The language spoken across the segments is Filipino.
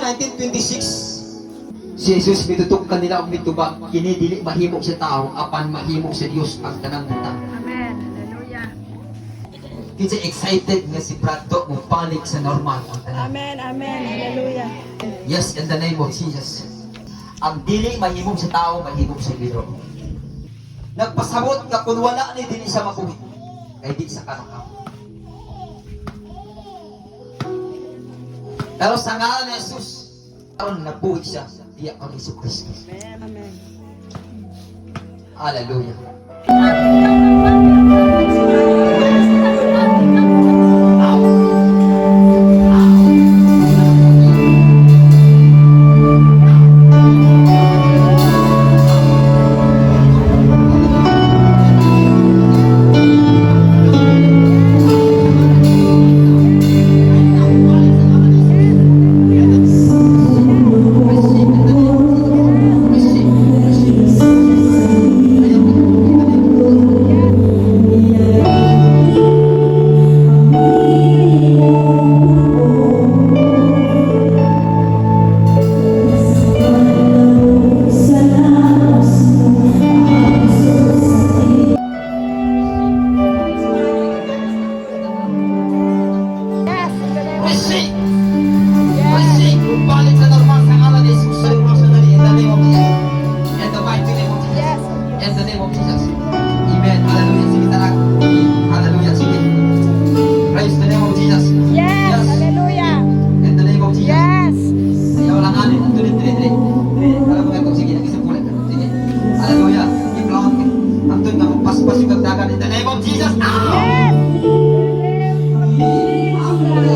19:26. Si Jesus mitutok kanila og mitubag, kini dili mahimo sa tao apan mahimo sa Dios ang tanang butang. Amen. Hallelujah. Kinsa excited nga si Bradto mo panik sa normal ang tanan. Amen. Amen. Hallelujah. Yes, in the name of Jesus. Ang dili mahimo sa tao mahimo sa Ginoo. Nagpasabot nga kun wala ni dili sa makuwi, kay di sa kanang. Pero sa ngalan ni Jesus, karon nabuhi siya diya ang Hesus Kristo. Amen. Hallelujah.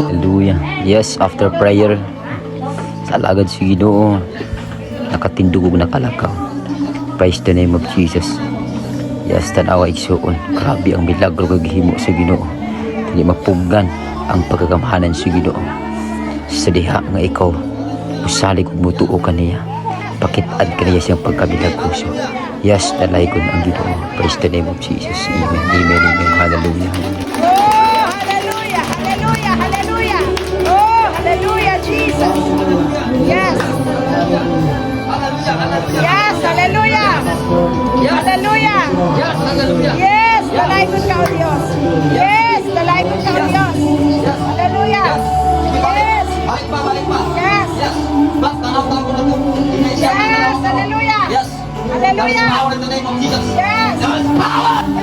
Hallelujah. Yes, after prayer, sa alagad si Ginoo, nakatindugog na kalakaw. Praise the name of Jesus. Yes, tanawa igsuon. Grabe ang milagro kagihimo sa Ginoo. Dili mapuggan ang pagkagamhanan sa Ginoo. Sa diha nga ikaw, usalig ug mutuo kaniya. Pakit-ad kaniya siyang pagkabilagkuso. Yes, nalaygon ang Ginoo. Praise the name of Jesus. Amen. Amen. Amen. Hallelujah. Hallelujah. Oh, hallelujah, Jesus. Yes. Yes, hallelujah. Hallelujah. Yes, dalaykon ka o Dios. Yes, dalaykon ka o Dios. Hallelujah. Yes. Balik pa. Yes. Bak, tanaw-tanaw ko na to. Yes, hallelujah. Yes. Hallelujah. There is power in the name of Jesus. Yes. There is power.